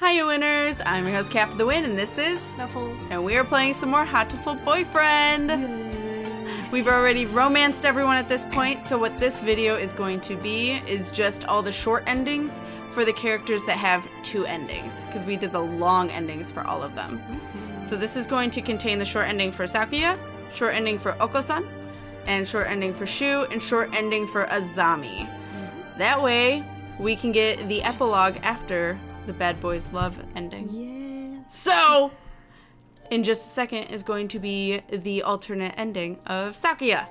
Hi, you winners! I'm your host, KatFTWynn, and this is Snuffles. And we are playing some more Hatoful Boyfriend. Yay. We've already romanced everyone at this point, so what this video is going to be is just all the short endings for the characters that have two endings, because we did the long endings for all of them. So this is going to contain the short ending for Sakuya, short ending for Okosan, and short ending for Shuu, and short ending for Azami. That way, we can get the epilogue after the bad boys love ending. Yeah. So, in just a second is going to be the alternate ending of Sakuya.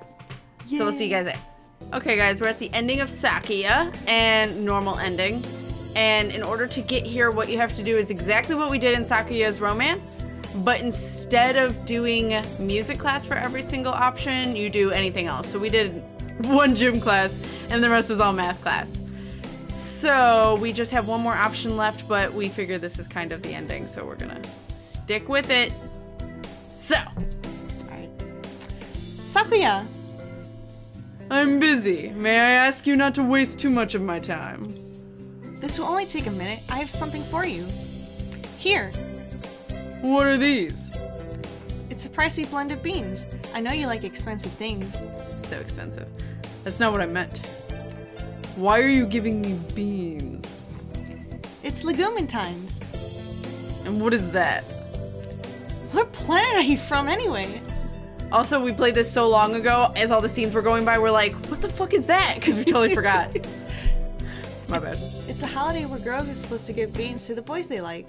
So we'll see you guys there. Okay guys, we're at the ending of Sakuya and normal ending. And in order to get here, what you have to do is exactly what we did in Sakuya's romance, but instead of doing music class for every single option, you do anything else. So we did one gym class and the rest was all math class. So we just have one more option left, but we figure this is kind of the ending, so we're gonna stick with it. So, Alright. Sakuya! I'm busy. May I ask you not to waste too much of my time? This will only take a minute. I have something for you. Here. What are these? It's a pricey blend of beans. I know you like expensive things. So expensive. That's not what I meant. Why are you giving me beans? It's Legumintines. And what is that? What planet are you from anyway? Also, we played this so long ago, as all the scenes were going by, we're like, what the fuck is that? Because we totally forgot. My bad. It's a holiday where girls are supposed to give beans to the boys they like.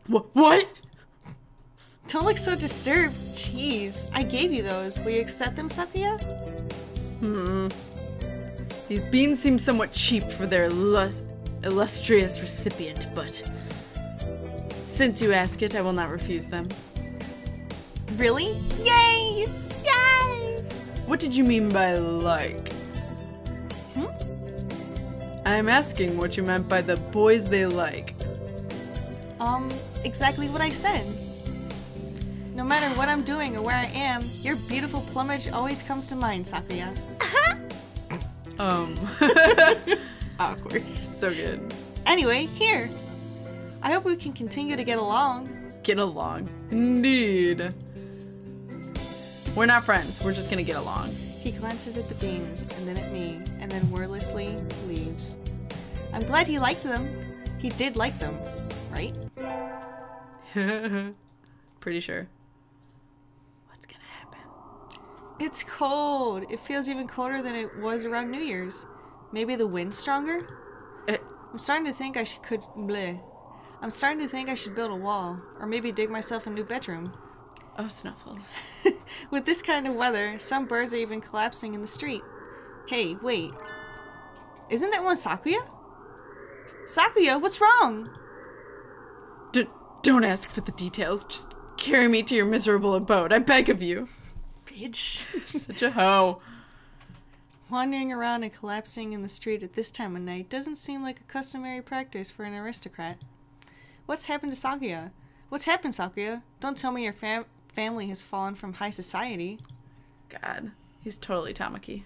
What? Don't look so disturbed. Jeez, I gave you those. Will you accept them, Sakuya? These beans seem somewhat cheap for their illustrious recipient, but since you ask it, I will not refuse them. Really? Yay! Yay! What did you mean by like? I'm asking what you meant by the boys they like. Exactly what I said. No matter what I'm doing or where I am, your beautiful plumage always comes to mind, Sakuya. Awkward. So good. Anyway, here. I hope we can continue to get along. Get along. Indeed. We're not friends. We're just gonna get along. He glances at the beans, and then at me, and then wordlessly leaves. I'm glad he liked them. He did like them, right? Pretty sure. What's gonna happen? It's cold. It feels even colder than it was around New Year's. Maybe the wind's stronger? I'm starting to think I should I'm starting to think I should build a wall, or maybe dig myself a new bedroom. Oh, Snuffles. With this kind of weather, some birds are even collapsing in the street. Hey, wait. Isn't that one Sakuya? Sakuya, what's wrong? Don't ask for the details. Just carry me to your miserable abode. I beg of you. Bitch. Such a hoe. Wandering around and collapsing in the street at this time of night doesn't seem like a customary practice for an aristocrat. What's happened to Sakuya? What's happened, Sakuya? Don't tell me your family has fallen from high society. God, he's totally Tamaki.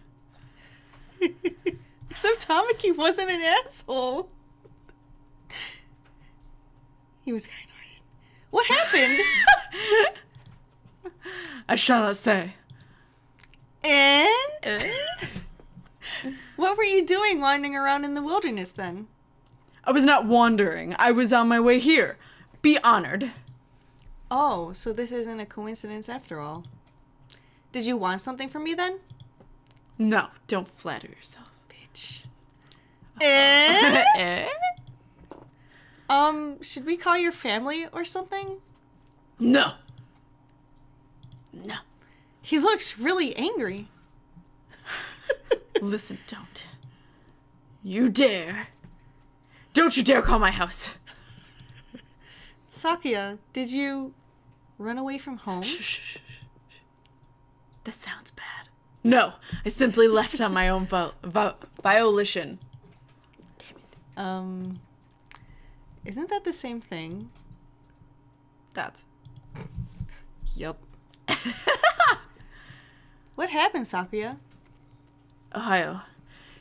Except Tamaki wasn't an asshole. He was kind-hearted. What happened? I shall not say. What were you doing wandering around in the wilderness then? I was not wandering. I was on my way here. Be honored. Oh, so this isn't a coincidence after all. Did you want something from me then? No, don't flatter yourself. Bitch. Eh? Should we call your family or something? No. No. He looks really angry. Listen, don't. You dare. Don't you dare call my house. Sakuya, did you run away from home? Shh. That sounds bad. No, I simply left on my own volition. Damn it. Isn't that the same thing? That. Yup. What happened, Sakuya? Ohio.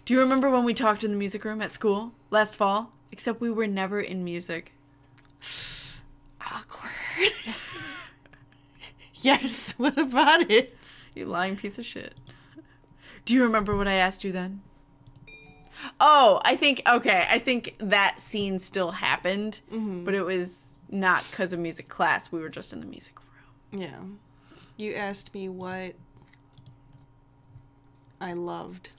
Do you remember when we talked in the music room at school last fall? Except we were never in music. Awkward. Yes, what about it? You lying piece of shit. Do you remember what I asked you then? Oh, I think that scene still happened, but it was not because of music class. We were just in the music room. Yeah. You asked me what I loved.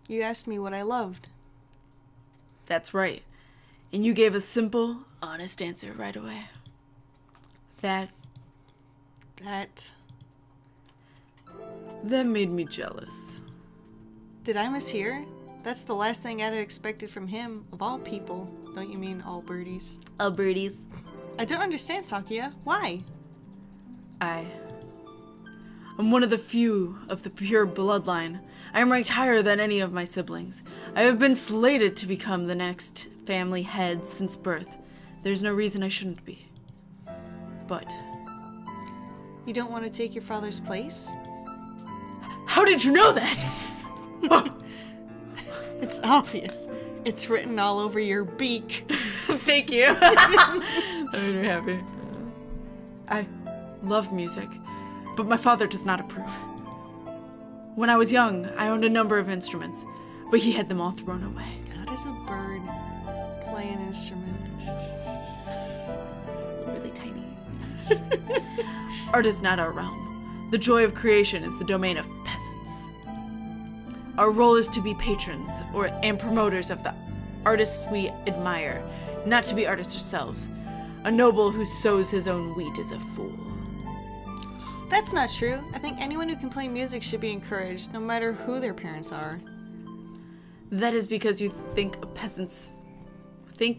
You asked me what I loved. That's right. And you gave a simple, honest answer right away. That made me jealous. Did I mishear? That's the last thing I'd have expected from him, of all people. Don't you mean all birdies? All birdies. I don't understand, Sakuya. Why? I'm one of the few of the pure bloodline. I am ranked higher than any of my siblings. I have been slated to become the next family head since birth. There's no reason I shouldn't be. But... You don't want to take your father's place? How did you know that? It's obvious. It's written all over your beak. Thank you. That made me happy. I love music, but my father does not approve. When I was young, I owned a number of instruments, but he had them all thrown away. How does a bird play an instrument? It's really tiny. Art is not our realm. The joy of creation is the domain of peasants. Our role is to be patrons and promoters of the artists we admire, not to be artists ourselves. A noble who sows his own wheat is a fool. That's not true. I think anyone who can play music should be encouraged, no matter who their parents are. That is because you think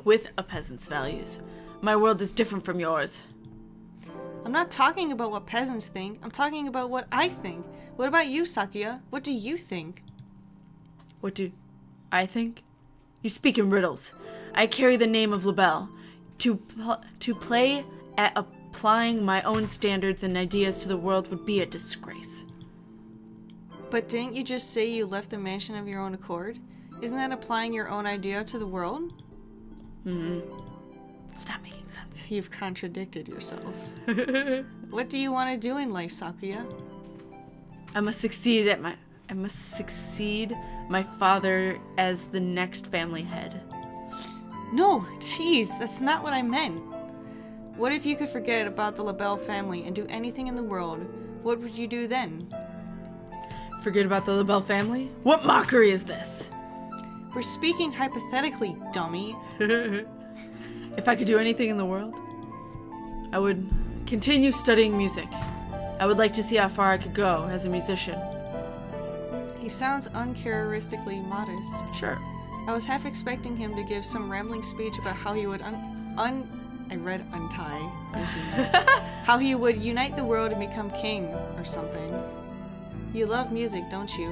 with a peasant's values. My world is different from yours. I'm not talking about what peasants think. I'm talking about what I think. What about you, Sakuya? What do you think? What do I think? You speak in riddles. I carry the name of LaBelle. To play at applying my own standards and ideas to the world would be a disgrace. But didn't you just say you left the mansion of your own accord? Isn't that applying your own idea to the world? It's not making sense. You've contradicted yourself. What do you want to do in life, Sakuya? I must succeed my father as the next family head. No, jeez, that's not what I meant. What if you could forget about the LaBelle family and do anything in the world? What would you do then? Forget about the LaBelle family? What mockery is this? We're speaking hypothetically, dummy. If I could do anything in the world, I would continue studying music. I would like to see how far I could go as a musician. He sounds uncharacteristically modest. Sure. I was half expecting him to give some rambling speech about how he would I read untie, as you know. How he would unite the world and become king, or something. You love music, don't you?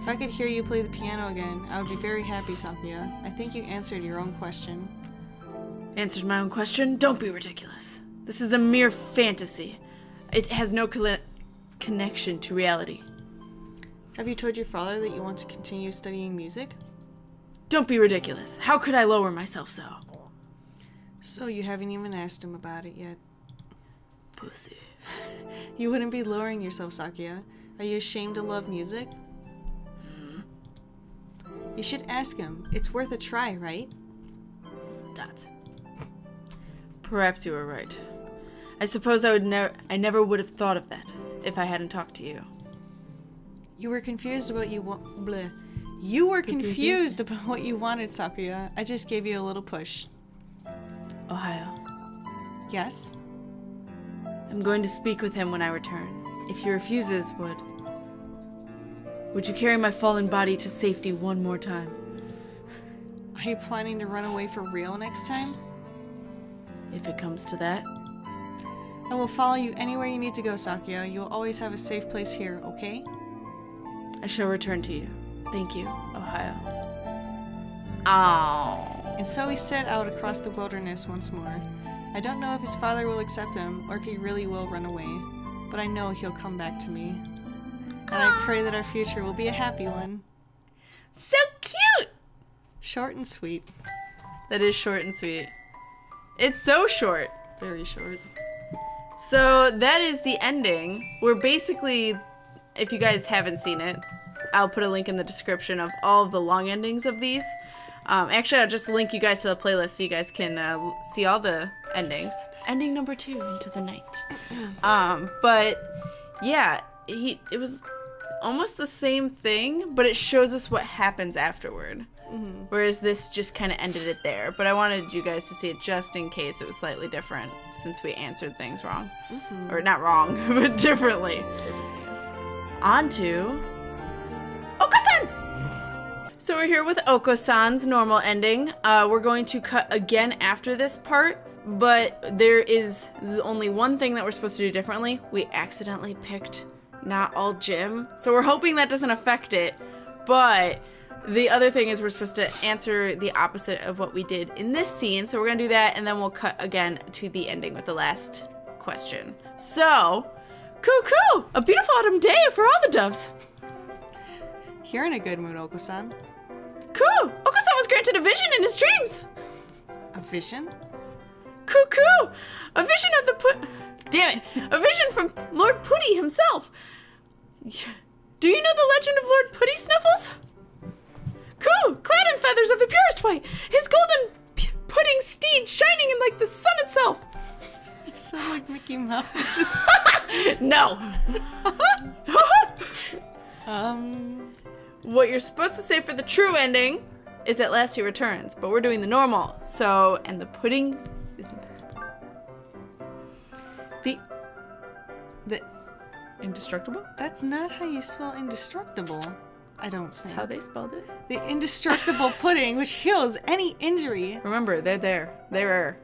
If I could hear you play the piano again, I would be very happy, Sakuya. I think you answered your own question. Answered my own question? Don't be ridiculous. This is a mere fantasy. It has no connection to reality. Have you told your father that you want to continue studying music? Don't be ridiculous. How could I lower myself so? So you haven't even asked him about it yet. Pussy. You wouldn't be lowering yourself, Sakuya. Are you ashamed to love music? You should ask him. It's worth a try, right? Perhaps you were right. I suppose I never would have thought of that if I hadn't talked to you. You were confused about You were confused about what you wanted, Sakuya. I just gave you a little push. Ohio. Yes? I'm going to speak with him when I return. If he refuses, would you carry my fallen body to safety one more time? Are you planning to run away for real next time? If it comes to that. I will follow you anywhere you need to go, Sakuya. You will always have a safe place here, okay? I shall return to you. Thank you, Ohio. Aww. And so he set out across the wilderness once more. I don't know if his father will accept him, or if he really will run away, but I know he'll come back to me. And I pray that our future will be a happy one. So cute! Short and sweet. That is short and sweet. It's so short. Very short. So that is the ending. We're basically, if you guys haven't seen it, I'll put a link in the description of all of the long endings of these. Actually, I'll just link you guys to the playlist so you guys can see all the endings. Ending number 2, Into the Night. But yeah, it was almost the same thing, but it shows us what happens afterward. Whereas this just kind of ended it there. But I wanted you guys to see it just in case it was slightly different since we answered things wrong. Or not wrong, but differently. Yes. On to Okosan! So we're here with Okosan's normal ending. We're going to cut again after this part, but there is only one thing that we're supposed to do differently. We accidentally picked not all gym, so we're hoping that doesn't affect it, but the other thing is we're supposed to answer the opposite of what we did in this scene, so we're gonna do that, and then we'll cut again to the ending with the last question. So, cuckoo! A beautiful autumn day for all the doves. You're in a good mood, Okosan. Coo! Okosan was granted a vision in his dreams. A vision? Cuckoo! A vision of the Damn it! A vision from Lord Putty himself. Do you know the legend of Lord Putty, Snuffles? Coo! Clad in feathers of the purest white, his golden pudding steed shining in like the sun itself. You sound like Mickey Mouse. No. What you're supposed to say for the true ending is at last he returns, but we're doing the normal. So, and the pudding is invincible. The Indestructible? That's not how you spell indestructible. I don't think. That's how they spelled it. The indestructible pudding, which heals any injury. Remember, they're there. They're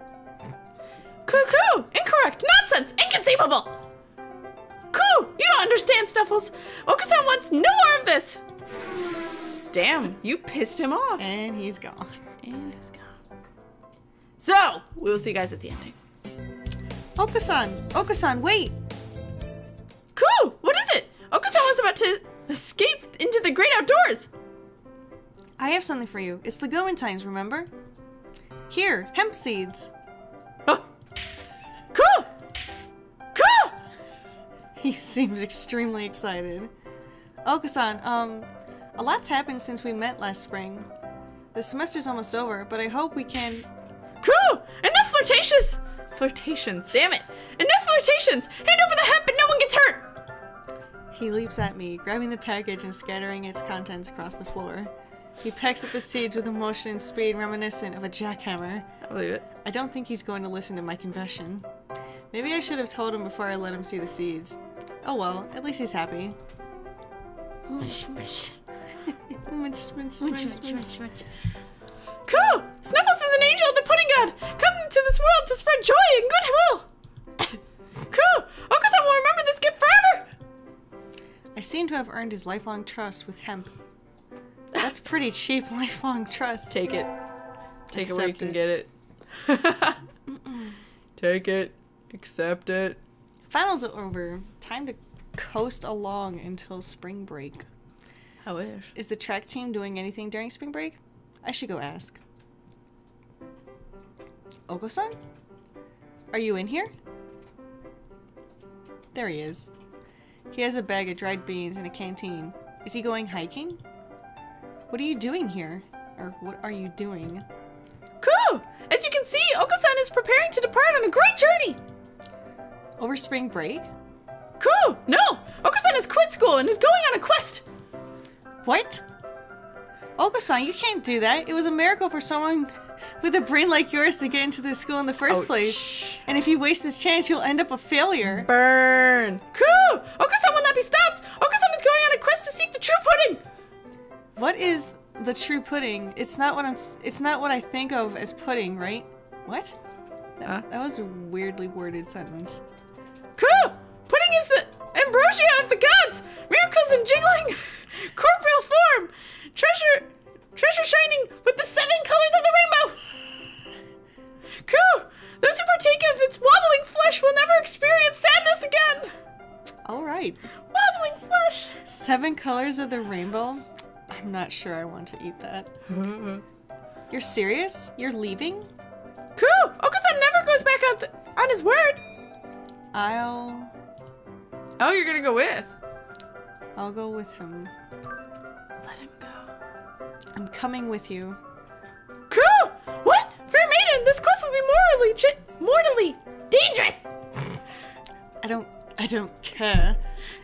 Cuckoo! Incorrect! Nonsense! Inconceivable! Coo! You don't understand, Snuffles! Okosan wants no more of this! Damn, you pissed him off. And he's gone. And he's gone. So, we will see you guys at the ending. Okosan! Okosan, wait! Coo! What is it? Okosan was about to escape into the great outdoors! I have something for you. It's the Gomentines, remember? Here, hemp seeds. Oh. Coo! Coo! He seems extremely excited. Okosan, a lot's happened since we met last spring. The semester's almost over, but I hope we can... Coo! Enough flirtations, damn it! Enough flirtations! Hand over the hemp and no one gets hurt! He leaps at me, grabbing the package and scattering its contents across the floor. He pecks at the seeds with a motion and speed reminiscent of a jackhammer. I believe it. I don't think he's going to listen to my confession. Maybe I should have told him before I let him see the seeds. Oh well, at least he's happy. Mush, mush. Much, much, much, much, much. Coo! Snuffles is an angel of the pudding god! Come to this world to spread joy and goodwill! Coo! Okosan will remember this gift forever! I seem to have earned his lifelong trust with hemp. That's pretty cheap, lifelong trust. Take it. Take it where you Accept can it. get it. Take it. Accept it. Finals are over. Time to coast along until spring break. I wish. Is the track team doing anything during spring break? I should go ask. Okosan? Are you in here? There he is. He has a bag of dried beans and a canteen. Is he going hiking? What are you doing here? Or what are you doing? Coo! As you can see, Okosan is preparing to depart on a great journey! Over spring break? Coo! No! Okosan has quit school and is going on a quest! What? Okosan, you can't do that. It was a miracle for someone with a brain like yours to get into this school in the first place. Shh. And if you waste this chance, you'll end up a failure. Burn! Coo! Okosan will not be stopped! Okosan is going on a quest to seek the true pudding! What is the true pudding? It's not what I think of as pudding, right? What? That was a weirdly worded sentence. Coo! Pudding is the ambrosia of the gods! Miracles in jiggling corporeal form! Treasure shining with the 7 colors of the rainbow! Coo! Those who partake of its wobbling flesh will never experience sadness again! Alright. Wobbling flesh! 7 colors of the rainbow? I'm not sure I want to eat that. You're serious? You're leaving? Cool! Okosan never goes back on his word! Oh, you're gonna go with? I'll go with him. Let him go. I'm coming with you. Cool! What? Fair maiden, this quest will be mortally dangerous! I don't care.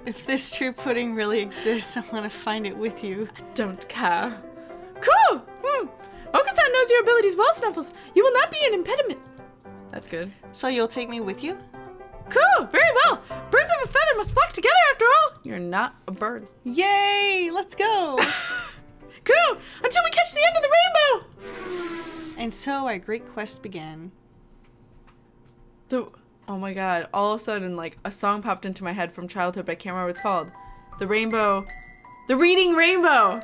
If this true pudding really exists, I want to find it with you. I don't care. Cool! Okosan knows your abilities well, Snuffles. You will not be an impediment. That's good. So you'll take me with you? Cool! Very well! Birds of a feather must flock together after all! You're not a bird. Yay! Let's go! Cool! Until we catch the end of the rainbow! And so our great quest began. Oh my god, all of a sudden, like, a song popped into my head from childhood, but I can't remember what it's called. The rainbow. The reading rainbow!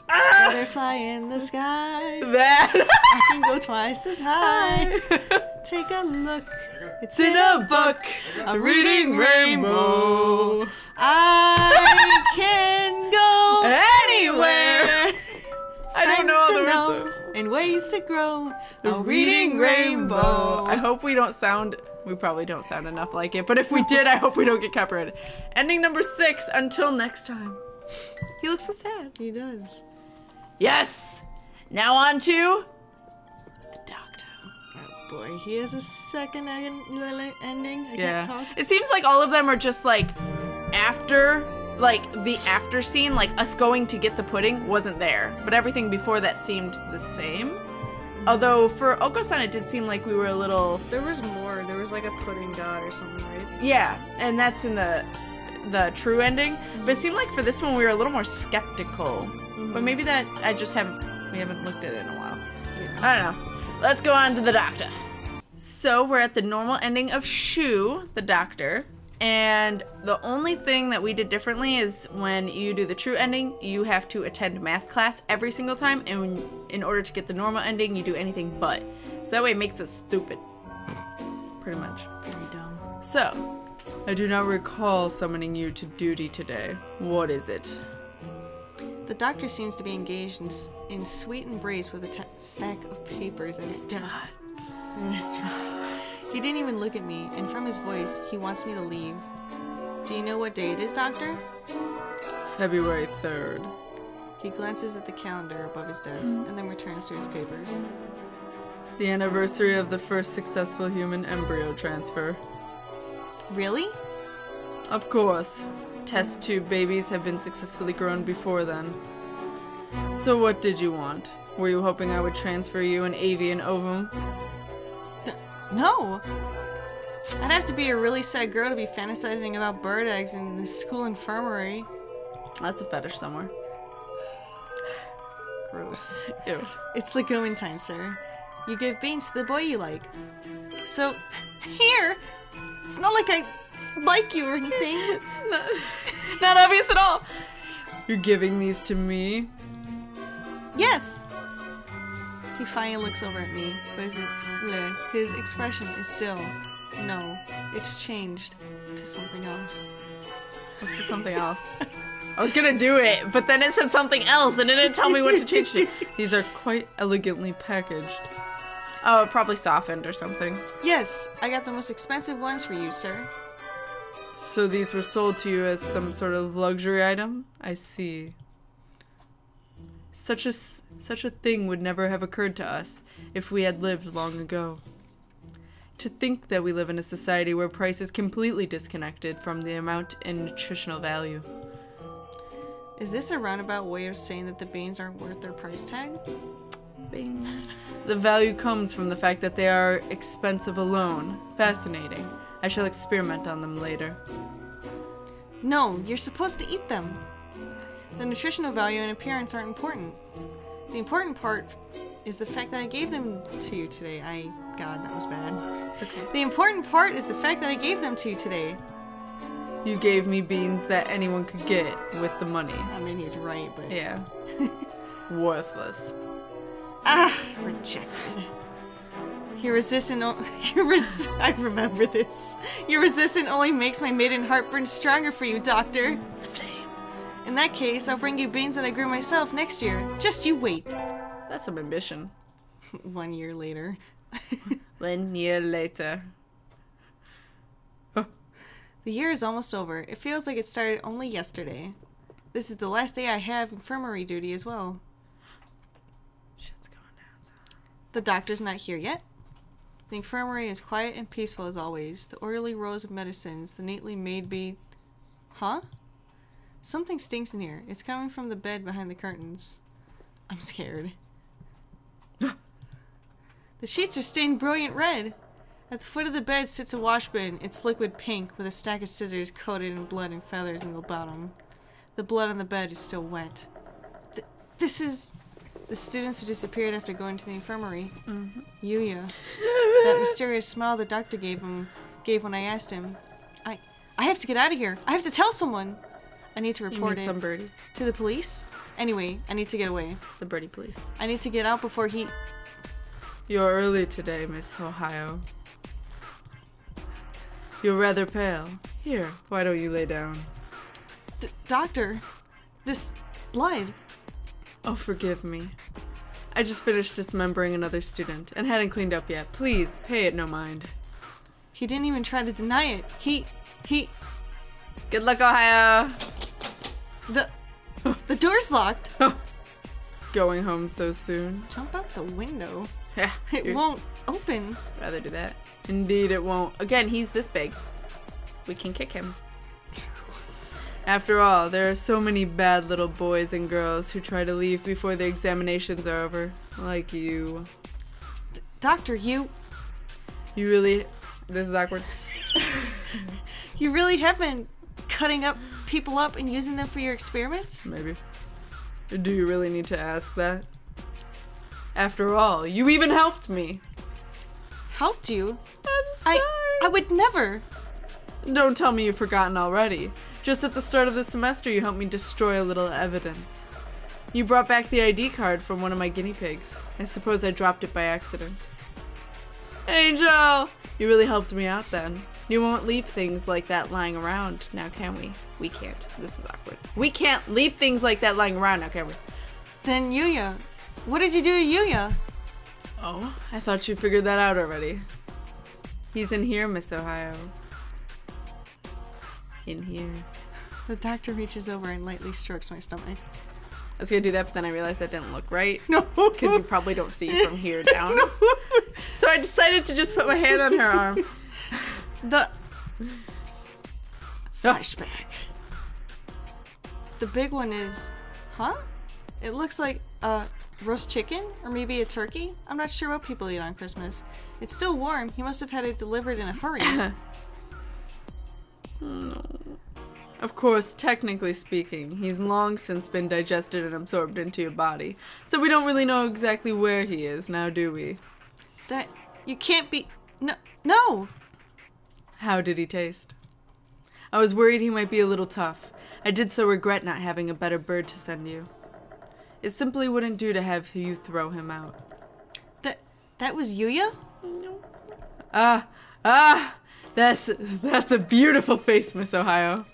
Butterfly in the sky. That. I can go twice as high. Take a look. It's in a book. A reading rainbow. I can go anywhere. I don't know all the words. And ways to grow. A reading rainbow. I hope we don't sound... We probably don't sound enough like it, but if we did, I hope we don't get copyrighted. Ending number 6, until next time. He looks so sad. He does. Yes! Now on to... the doctor. Oh boy, he has a second ending. I can't talk. It seems like all of them are just like, after... Like, the after scene, like us going to get the pudding wasn't there. But everything before that seemed the same. Although, for Okosan, it did seem like we were a little... There was more. There was like a pudding god or something, right? Yeah, and that's in the true ending. But it seemed like for this one, we were a little more skeptical. But maybe that we haven't looked at it in a while. Yeah. I don't know. Let's go on to the doctor. So, we're at the normal ending of Shuu, the doctor. And the only thing that we did differently is when you do the true ending, you have to attend math class every single time, and in order to get the normal ending, you do anything but. So that way it makes us stupid. Pretty much. Very dumb. So, I do not recall summoning you to duty today. What is it? The doctor seems to be engaged in sweet embrace with a stack of papers at his desk. He didn't even look at me, and from his voice, he wants me to leave. Do you know what day it is, Doctor? February 3rd. He glances at the calendar above his desk, and then returns to his papers. The anniversary of the first successful human embryo transfer. Really? Of course. Test tube babies have been successfully grown before then. So what did you want? Were you hoping I would transfer you an avian ovum? No! I'd have to be a really sad girl to be fantasizing about bird eggs in the school infirmary. That's a fetish somewhere. Gross. Ew. It's the Nguyen time, sir. You give beans to the boy you like. So, here! It's not like I like you or anything. It's not obvious at all. You're giving these to me? Yes! He finally looks over at me, but his expression is still, no, it's changed to something else. What's the something else? I was gonna do it, but then it said something else and it didn't tell me what to change to. These are quite elegantly packaged. Oh, it probably softened or something. Yes, I got the most expensive ones for you, sir. So these were sold to you as some sort of luxury item? I see. Such a thing would never have occurred to us if we had lived long ago. To think that we live in a society where price is completely disconnected from the amount in nutritional value. Is this a roundabout way of saying that the beans aren't worth their price tag? Bing. The value comes from the fact that they are expensive alone. Fascinating. I shall experiment on them later. No, you're supposed to eat them. The nutritional value and appearance aren't important. The important part is the fact that I gave them to you today. God, that was bad. It's okay. The important part is the fact that I gave them to you today. You gave me beans that anyone could get with the money. I mean, he's right, but... Yeah. Worthless. Ah! Rejected. Your resistance... I remember this. Your resistance only makes my maiden heart burn stronger for you, Doctor. The flames. In that case, I'll bring you beans that I grew myself next year. Just you wait. That's some ambition. 1 year later. 1 year later. The year is almost over. It feels like it started only yesterday. This is the last day I have infirmary duty as well. Shit's going down. The doctor's not here yet. The infirmary is quiet and peaceful as always. The orderly rows of medicines, the neatly made bed. Huh? Something stinks in here. It's coming from the bed behind the curtains. I'm scared. The sheets are stained brilliant red. At the foot of the bed sits a wash bin. It's liquid pink with a stack of scissors coated in blood and feathers in the bottom. The blood on the bed is still wet. This is the students who disappeared after going to the infirmary. Mm-hmm. Yuya. That mysterious smile the doctor gave when I asked him. I have to get out of here. I have to tell someone. I need to report it. Some birdie. To the police? Anyway, I need to get away. The birdie, please. I need to get out before he... You're early today, Miss Ohio. You're rather pale. Here, why don't you lay down? Doctor, this blood. Oh, forgive me. I just finished dismembering another student and hadn't cleaned up yet. Please, pay it no mind. He didn't even try to deny it. He... Good luck, Ohio. The door's locked. Going home so soon. Jump out the window. Yeah. It won't open. Rather do that. Indeed it won't. Again, he's this big. We can kick him. After all, there are so many bad little boys and girls who try to leave before their examinations are over. Like you. Doctor, you really... This is awkward. You really have been cutting up people up and using them for your experiments? Maybe. Do you really need to ask that? After all, you even helped me. Helped you? I'm sorry. I would never. Don't tell me you've forgotten already. Just at the start of the semester, you helped me destroy a little evidence. You brought back the ID card from one of my guinea pigs. I suppose I dropped it by accident. Angel! You really helped me out then. You won't leave things like that lying around, now can we? We can't. This is awkward. We can't leave things like that lying around, now can we? Then Yuya. What did you do to Yuya? Oh, I thought you figured that out already. He's in here, Miss Ohio. In here. The doctor reaches over and lightly strokes my stomach. I was gonna do that, but then I realized that didn't look right. No. Because you probably don't see from here down. So I decided to just put my hand on her arm. The flashback. The big one is, huh? It looks like a roast chicken or maybe a turkey. I'm not sure what people eat on Christmas. It's still warm. He must have had it delivered in a hurry. No. Of course, technically speaking, he's long since been digested and absorbed into your body. So we don't really know exactly where he is now, do we? That you can't be. No. How did he taste? I was worried he might be a little tough. I did so regret not having a better bird to send you. It simply wouldn't do to have you throw him out. That was Yuya? No. That's a beautiful face, Miss Ohio.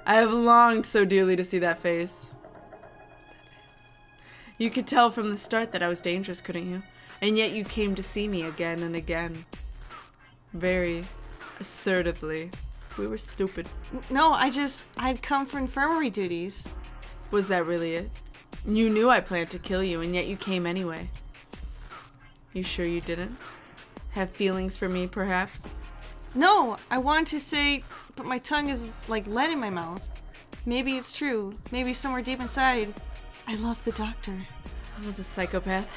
I have longed so dearly to see that face. You could tell from the start that I was dangerous, couldn't you? And yet you came to see me again and again. Very assertively. We were stupid. No, I'd come for infirmary duties. Was that really it? You knew I planned to kill you, and yet you came anyway. You sure you didn't? Have feelings for me, perhaps? No, I wanted to say, but my tongue is like lead in my mouth. Maybe it's true. Maybe somewhere deep inside, I love the doctor. Oh, the psychopath.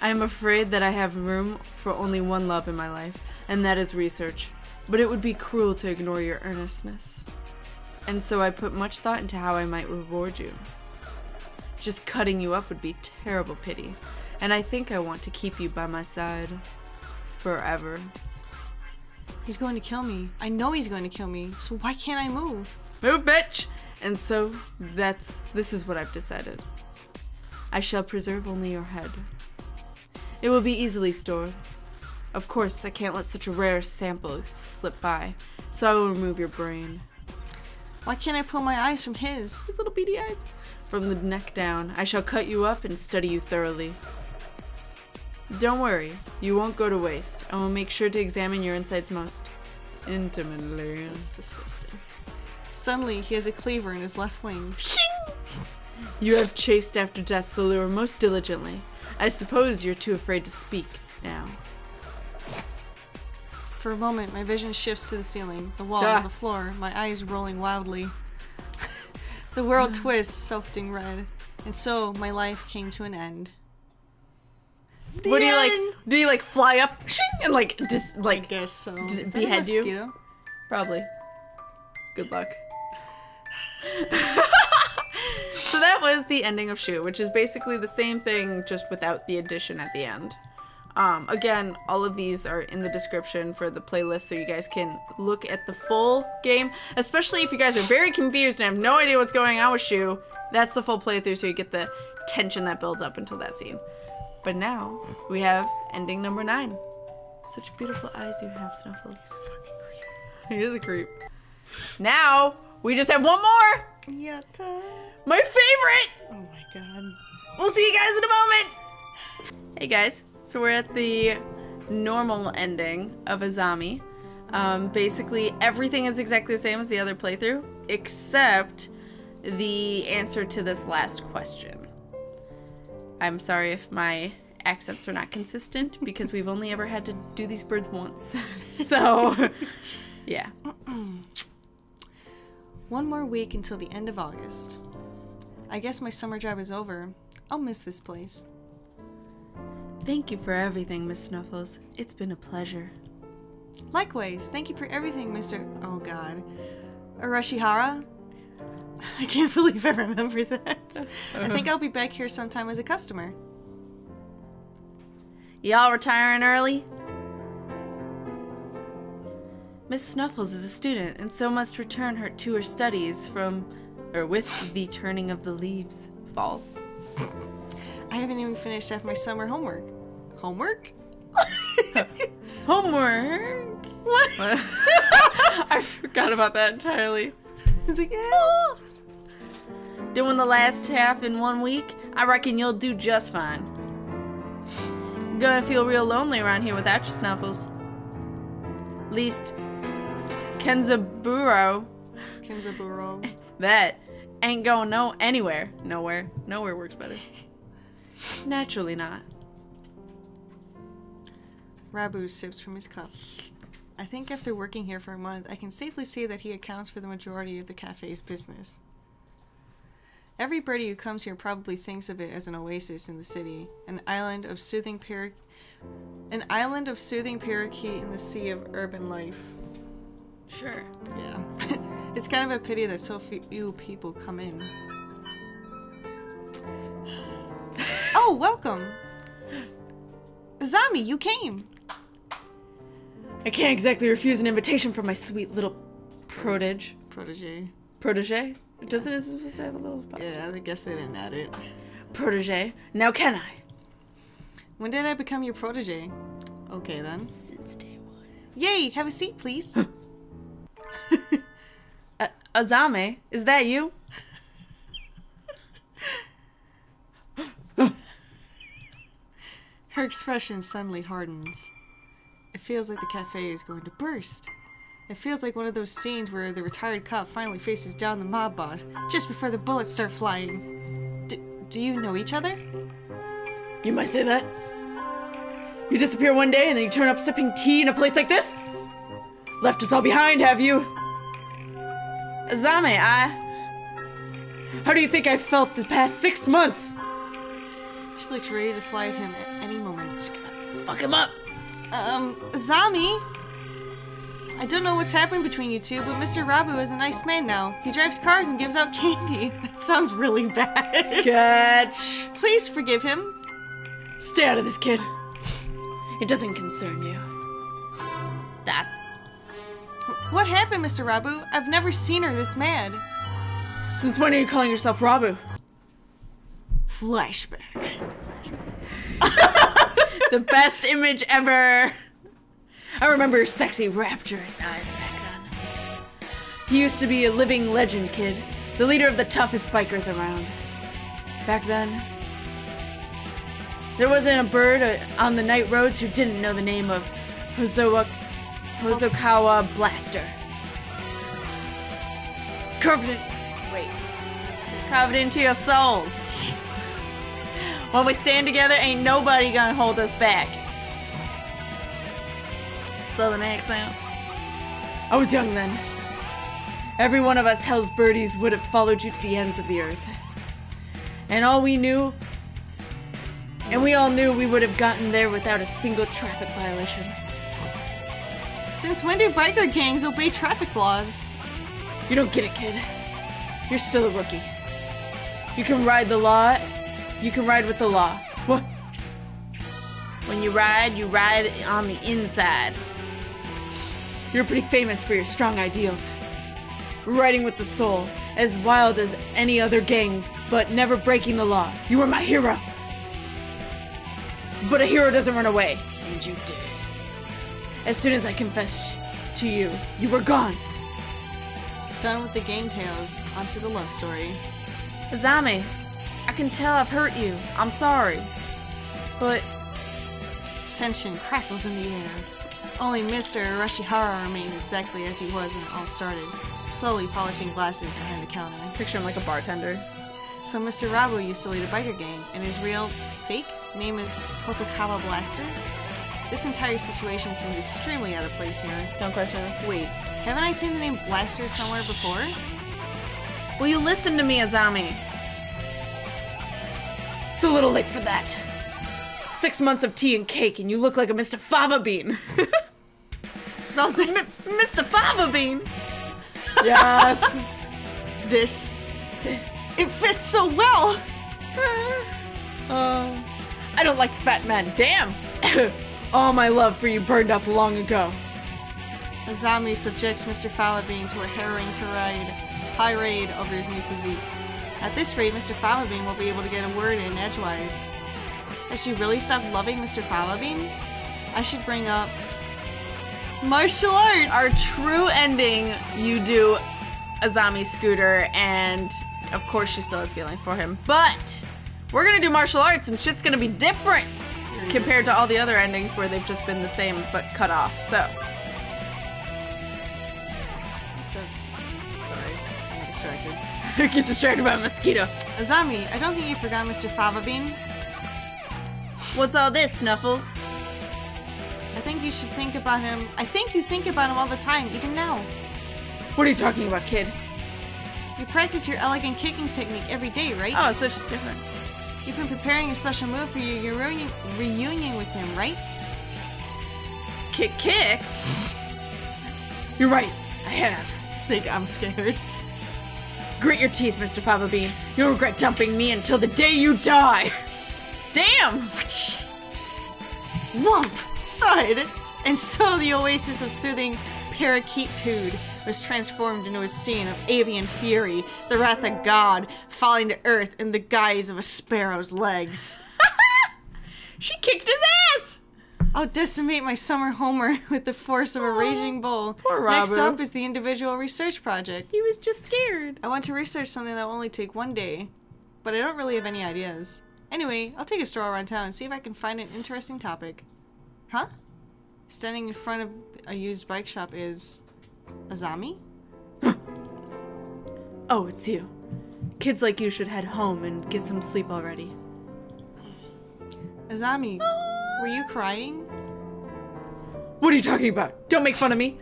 I am afraid that I have room for only one love in my life, and that is research. But it would be cruel to ignore your earnestness. And so I put much thought into how I might reward you. Just cutting you up would be terrible pity, and I think I want to keep you by my side. Forever. He's going to kill me. I know he's going to kill me, so why can't I move? Move, bitch! And so, this is what I've decided. I shall preserve only your head. It will be easily stored. Of course, I can't let such a rare sample slip by, so I will remove your brain. Why can't I pull my eyes from his? His little beady eyes. from the neck down. I shall cut you up and study you thoroughly. Don't worry, you won't go to waste. I will make sure to examine your insides most intimately. That's disgusting. Suddenly, he has a cleaver in his left wing. Shing! You have chased after death's allure most diligently. I suppose you're too afraid to speak now. For a moment, my vision shifts to the ceiling, the wall, the floor, my eyes rolling wildly. The world twists, soaked in red, and so my life came to an end. What do you like? Do you like fly up shing, and like just like I guess so. Behead you? Probably. Good luck. So that was the ending of Shuu, which is basically the same thing, just without the addition at the end. Again, all of these are in the description for the playlist, so you guys can look at the full game. Especially if you guys are very confused and have no idea what's going on with Shuu. That's the full playthrough, so you get the tension that builds up until that scene. But now, we have ending number 9. Such beautiful eyes you have, Snuffles. He's a fucking creep. He is a creep. Now, we just have one more! Yatta. My favorite! Oh my god. We'll see you guys in a moment! Hey guys, so we're at the normal ending of Azami. Basically, everything is exactly the same as the other playthrough, except the answer to this last question. I'm sorry if my accents are not consistent, because we've only ever had to do these birds once. So, yeah. One more week until the end of August. I guess my summer job is over. I'll miss this place. Thank you for everything, Miss Snuffles. It's been a pleasure. Likewise, thank you for everything, Mr. Oh god. Arashihara? I can't believe I remember that. I think I'll be back here sometime as a customer. Y'all retiring early? Miss Snuffles is a student, and so must return her to her studies with the turning of the leaves. Fall. I haven't even finished half my summer homework. Homework? Homework? What? I forgot about that entirely. It's like, yeah. Doing the last half in 1 week? I reckon you'll do just fine. Gonna feel real lonely around here without you, Snuffles. Least Kenzaburo, that ain't going anywhere. Nowhere works better. Naturally not. Rabu sips from his cup. I think after working here for a month, I can safely say that he accounts for the majority of the cafe's business. Everybody who comes here probably thinks of it as an oasis in the city, an island of soothing parakeet in the sea of urban life. Sure. Yeah. It's kind of a pity that so few people come in. Oh, welcome! Azami, you came! I can't exactly refuse an invitation from my sweet little protege. Protege? Doesn't it supposed to have a little spot? Yeah, I guess they didn't add it. Protege. Now can I? When did I become your protege? Okay then. Since day 1. Yay! Have a seat, please. Azami, is that you? Her expression suddenly hardens. It feels like the cafe is going to burst. It feels like one of those scenes where the retired cop finally faces down the mob boss just before the bullets start flying. Do you know each other? You might say that. You disappear one day and then you turn up sipping tea in a place like this? Left us all behind, have you? Azami, how do you think I felt the past 6 months? She looks ready to fly at him at any moment. She's gonna fuck him up. Azami? I don't know what's happened between you two, but Mr. Rabu is a nice man now. He drives cars and gives out candy. That sounds really bad. Sketch. Please forgive him. Stay out of this, kid. It doesn't concern you. That's... What happened, Mr. Rabu? I've never seen her this mad. Since when are you calling yourself Rabu? Flashback. The best image ever. I remember your sexy, rapturous eyes back then. He used to be a living legend, kid. The leader of the toughest bikers around. Back then, there wasn't a bird on the night roads who didn't know the name of Hosokawa Blaster. Carved into your souls. When we stand together, ain't nobody gonna hold us back. Southern accent. I was young then. Every one of us Hell's birdies would have followed you to the ends of the earth. And we all knew we would have gotten there without a single traffic violation. Since when do biker gangs obey traffic laws? You don't get it, kid. You're still a rookie. You can ride the law. You can ride with the law. What? When you ride on the inside. You're pretty famous for your strong ideals. Riding with the soul, as wild as any other gang, but never breaking the law. You were my hero. But a hero doesn't run away. And you did. As soon as I confessed to you, you were gone. Done with the gang tales, onto the love story. Azami, I can tell I've hurt you. I'm sorry. But... Tension crackles in the air. Only Mr. Arashihara remains exactly as he was when it all started, slowly polishing glasses behind the counter. Picture him like a bartender. So Mr. Rabu used to lead a biker gang, and his real, fake, name is Hosokawa Blaster? This entire situation seems extremely out of place here. Don't question this. Wait, haven't I seen the name Blaster somewhere before? Will you listen to me, Azami? It's a little late for that. 6 months of tea and cake and you look like a Mr. Fava Bean. No, this... Mr. Fava Bean! Yes. This. It fits so well! I don't like fat men, damn! All my love for you burned up long ago. Azami subjects Mr. Falabean to a harrowing tirade over his new physique. At this rate, Mr. Falabean will be able to get a word in edgewise. Has she really stopped loving Mr. Falabean? I should bring up... martial arts! Our true ending, you do Azami Scooter, and of course she still has feelings for him. But we're gonna do martial arts and shit's gonna be different compared to all the other endings where they've just been the same but cut off, so. Sorry, I'm distracted. Get distracted by a mosquito. Azami, I don't think you forgot Mr. Falabean. What's all this, Snuffles? I think you should think about him. I think you think about him all the time, even now. What are you talking about, kid? You practice your elegant kicking technique every day, right? Oh, so it's just different. You've been preparing a special move for your reunion with him, right? Kicks? You're right, I have. Sig, I'm scared. Grit your teeth, Mr. Fava Bean. You'll regret dumping me until the day you die. Damn! Whomp! Thud! And so the oasis of soothing parakeetude was transformed into a scene of avian fury, the wrath of God falling to earth in the guise of a sparrow's legs. She kicked his ass! I'll decimate my summer homer with the force of a raging bull. Poor Rabu. Next up is the individual research project. He was just scared. I want to research something that will only take one day, but I don't really have any ideas. Anyway, I'll take a stroll around town and see if I can find an interesting topic. Huh? Standing in front of a used bike shop is... Azami? Oh, it's you. Kids like you should head home and get some sleep already. Azami, were you crying? What are you talking about? Don't make fun of me.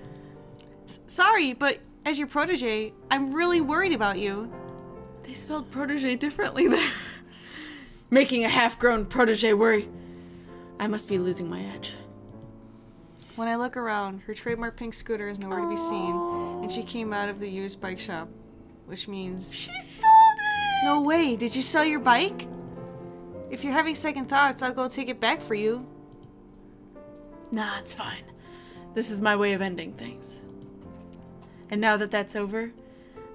Sorry, but as your protege, I'm really worried about you. They spelled protege differently there. Making a half-grown protege worry. I must be losing my edge. When I look around, her trademark pink scooter is nowhere to be seen, and she came out of the used bike shop, which means... She sold it! No way! Did you sell your bike? If you're having second thoughts, I'll go take it back for you. Nah, it's fine. This is my way of ending things. And now that that's over,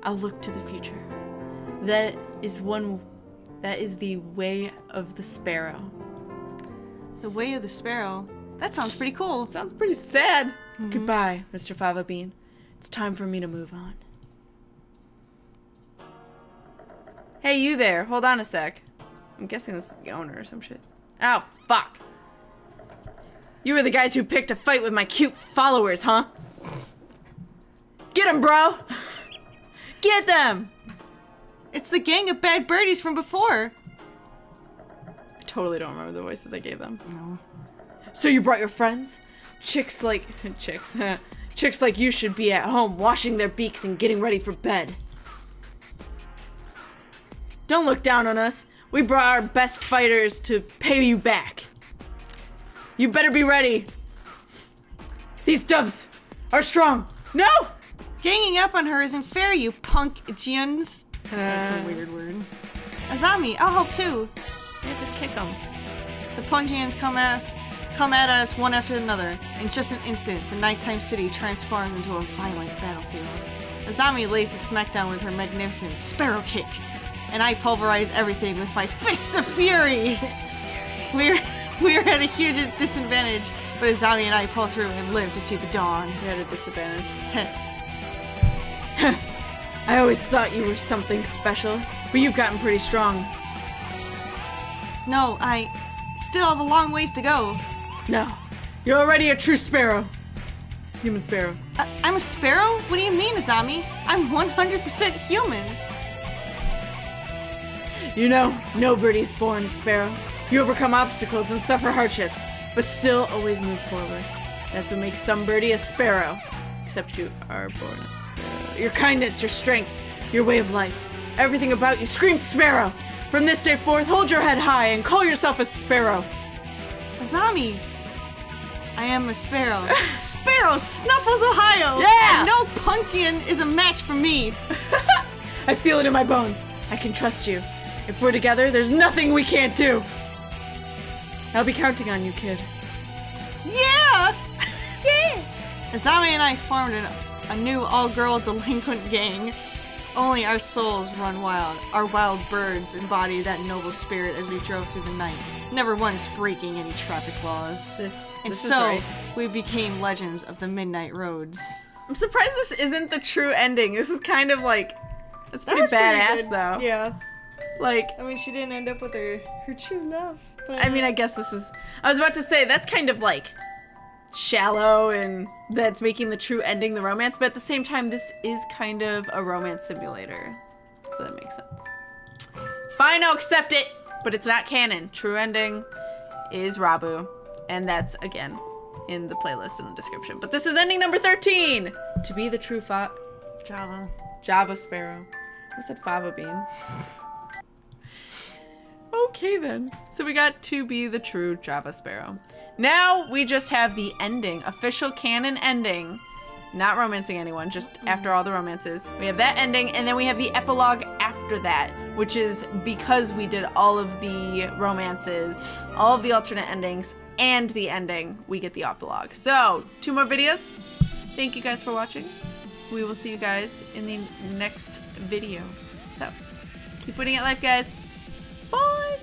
I'll look to the future. That is the way of the sparrow. The way of the sparrow? That sounds pretty cool. Sounds pretty sad. Goodbye, Mr. Fava Bean. It's time for me to move on. Hey, you there. Hold on a sec. I'm guessing this is the owner or some shit. Oh, fuck. You were the guys who picked a fight with my cute followers, huh? Get them, bro! Get them! It's the gang of bad birdies from before. I totally don't remember the voices I gave them. No. So you brought your friends? Chicks like you should be at home washing their beaks and getting ready for bed. Don't look down on us. We brought our best fighters to pay you back. You better be ready. These doves are strong. No! Ganging up on her isn't fair, you punk Jians. That's a weird word. Azami, I'll help too. Yeah, just kick them. The Pungians come at us one after another. In just an instant, the nighttime city transforms into a violent battlefield. Azami lays the smackdown with her magnificent sparrow kick, and I pulverize everything with my fists of fury. We are at a huge disadvantage, but Azami and I pull through and live to see the dawn. You're at a disadvantage. I always thought you were something special, but you've gotten pretty strong. No, I still have a long ways to go. No, you're already a true sparrow. Human sparrow. I'm a sparrow? What do you mean, Azami? I'm 100% human. You know, no birdie's born a sparrow. You overcome obstacles and suffer hardships, but still always move forward. That's what makes some birdie a sparrow. Except you are born a sparrow. Your kindness, your strength, your way of life. Everything about you screams sparrow. From this day forth, hold your head high and call yourself a sparrow. Azami! I am a sparrow. Sparrow, Snuffles, Ohio! Yeah! And no Punkian is a match for me. I feel it in my bones. I can trust you. If we're together, there's nothing we can't do. I'll be counting on you, kid. Yeah! Yeah! Azami and I formed a new all-girl delinquent gang. Only our souls run wild. Our wild birds embody that noble spirit as we drove through the night, never once breaking any traffic laws. And so, we became legends of the midnight roads. I'm surprised this isn't the true ending. This is kind of like, it's pretty badass though. Yeah. Like, I mean, she didn't end up with her true love. But, I mean, I guess this is, I was about to say, that's kind of like shallow and that's making the true ending the romance, but at the same time, this is kind of a romance simulator. So that makes sense. Fine, I'll accept it, but it's not canon. True ending is Rabu, and that's, again, in the playlist in the description. But this is ending number 13! To be the true Java Sparrow. I said fava bean. Okay then. So we got to be the true Java Sparrow. Now we just have the ending, official canon ending. Not romancing anyone, just after all the romances. We have that ending, and then we have the epilogue after that, which is because we did all of the romances, all of the alternate endings, and the ending, we get the epilogue. So, 2 more videos. Thank you guys for watching. We will see you guys in the next video. So, keep putting it live, guys. Bye!